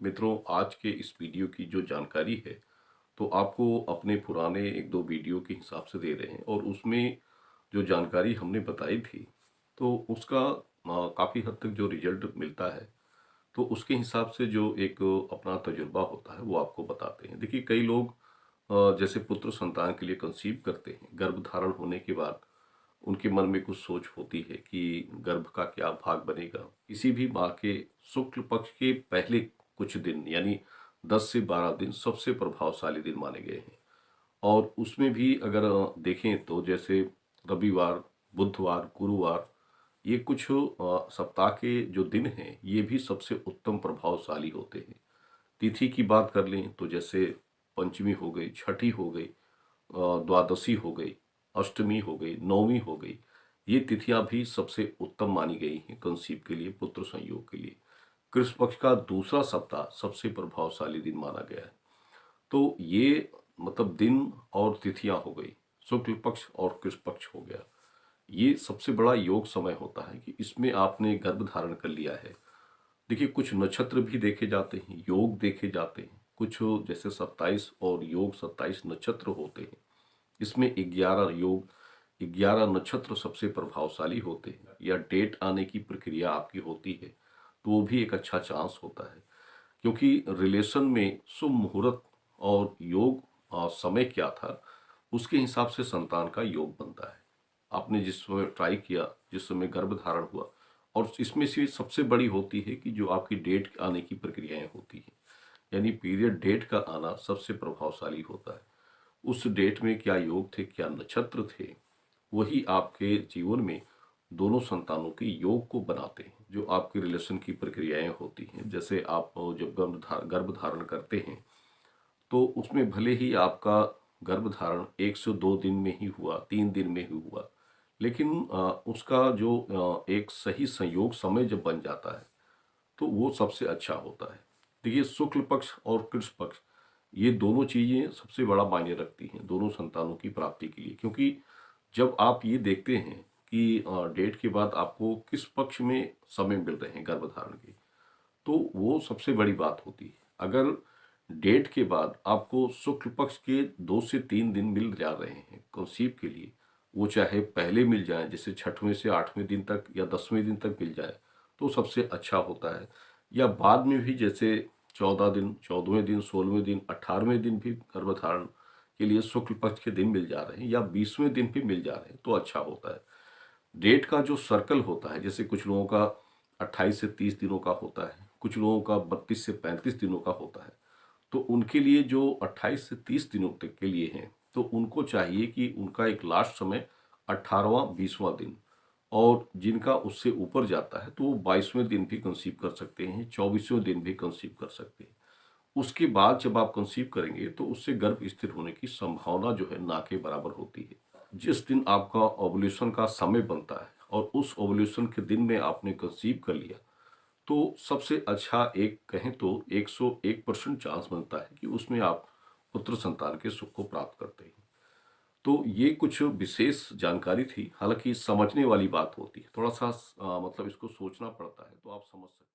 मित्रों, आज के इस वीडियो की जो जानकारी है, तो आपको अपने पुराने 1-2 वीडियो के हिसाब से दे रहे हैं और उसमें जो जानकारी हमने बताई थी, तो उसका काफ़ी हद तक जो रिजल्ट मिलता है, तो उसके हिसाब से जो एक अपना तजुर्बा होता है, वो आपको बताते हैं। देखिए, कई लोग जैसे पुत्र संतान के लिए कंसीव करते हैं, गर्भधारण होने के बाद उनके मन में कुछ सोच होती है कि गर्भ का क्या भाग बनेगा। किसी भी माँ के शुक्ल पक्ष के पहले कुछ दिन यानी 10 से 12 दिन सबसे प्रभावशाली दिन माने गए हैं और उसमें भी अगर देखें तो जैसे रविवार, बुधवार, गुरुवार, ये कुछ सप्ताह के जो दिन हैं ये भी सबसे उत्तम प्रभावशाली होते हैं। तिथि की बात कर लें तो जैसे पंचमी हो गई, छठी हो गई, द्वादशी हो गई, अष्टमी हो गई, नवमी हो गई। ये तिथियां भी सबसे उत्तम मानी गई हैं कंसीव के लिए, पुत्र संयोग के लिए। कृष्ण पक्ष का दूसरा सप्ताह सबसे प्रभावशाली दिन माना गया है। तो ये मतलब दिन और तिथियां हो गई, शुक्ल पक्ष और कृष्ण पक्ष हो गया। ये सबसे बड़ा योग समय होता है कि इसमें आपने गर्भ धारण कर लिया है। देखिए, कुछ नक्षत्र भी देखे जाते हैं, योग देखे जाते हैं। कुछ जैसे 27 और योग 27 नक्षत्र होते हैं। इसमें 11 योग, 11 नक्षत्र सबसे प्रभावशाली होते हैं या डेट आने की प्रक्रिया आपकी होती है, तो वो भी एक अच्छा चांस होता है। क्योंकि रिलेशन में शुभ मुहूर्त और योग समय क्या था, उसके हिसाब से संतान का योग बनता है। आपने जिस समय ट्राई किया, जिस समय गर्भ धारण हुआ, और इसमें से सबसे बड़ी होती है कि जो आपकी डेट आने की प्रक्रियाएं होती हैं, यानी पीरियड डेट का आना सबसे प्रभावशाली होता है। उस डेट में क्या योग थे, क्या नक्षत्र थे, वही आपके जीवन में दोनों संतानों के योग को बनाते हैं। जो आपके रिलेशन की प्रक्रियाएं होती हैं, जैसे आप जब गर्भ धारण करते हैं, तो उसमें भले ही आपका गर्भ धारण 1 से 2 दिन में ही हुआ, 3 दिन में ही हुआ, लेकिन उसका जो एक सही संयोग समय जब बन जाता है, तो वो सबसे अच्छा होता है। देखिए, शुक्ल पक्ष और कृष्ण पक्ष, ये दोनों चीजें सबसे बड़ा मायने रखती हैं दोनों संतानों की प्राप्ति के लिए। क्योंकि जब आप ये देखते हैं कि डेट के बाद आपको किस पक्ष में समय मिल रहे हैं गर्भधारण के, तो वो सबसे बड़ी बात होती है। अगर डेट के बाद आपको शुक्ल पक्ष के 2 से 3 दिन मिल जा रहे हैं कंसीव के लिए, वो चाहे पहले मिल जाए, जैसे छठवें से 8वें दिन तक या 10वें दिन तक मिल जाए, तो सबसे अच्छा होता है। या बाद में भी जैसे 14 दिन, 14वें दिन, 16वें दिन, 18वें दिन भी गर्भधारण के लिए शुक्ल पक्ष के दिन मिल जा रहे हैं या 20वें दिन भी मिल जा रहे हैं, तो अच्छा होता है। डेट का जो सर्कल होता है, जैसे कुछ लोगों का 28 से 30 दिनों का होता है, कुछ लोगों का 32 से 35 दिनों का होता है, तो उनके लिए जो 28 से 30 दिनों तक के लिए हैं, तो उनको चाहिए कि उनका एक लास्ट समय 18वां 20वां दिन, और जिनका उससे ऊपर जाता है तो वो 22वें दिन भी कंसीव कर सकते हैं, 24वें दिन भी कंसीव कर सकते हैं। उसके बाद जब आप कंसीव करेंगे तो उससे गर्भ स्थिर होने की संभावना जो है ना के बराबर होती है। जिस दिन आपका ओवुलेशन का समय बनता है और उस ओवुलेशन के दिन में आपने कंसीव कर लिया, तो सबसे अच्छा एक कहें तो 101% चांस बनता है कि उसमें आप पुत्र संतान के सुख को प्राप्त करते हैं। तो ये कुछ विशेष जानकारी थी, हालांकि समझने वाली बात होती है, थोड़ा सा मतलब इसको सोचना पड़ता है, तो आप समझ सकते हैं।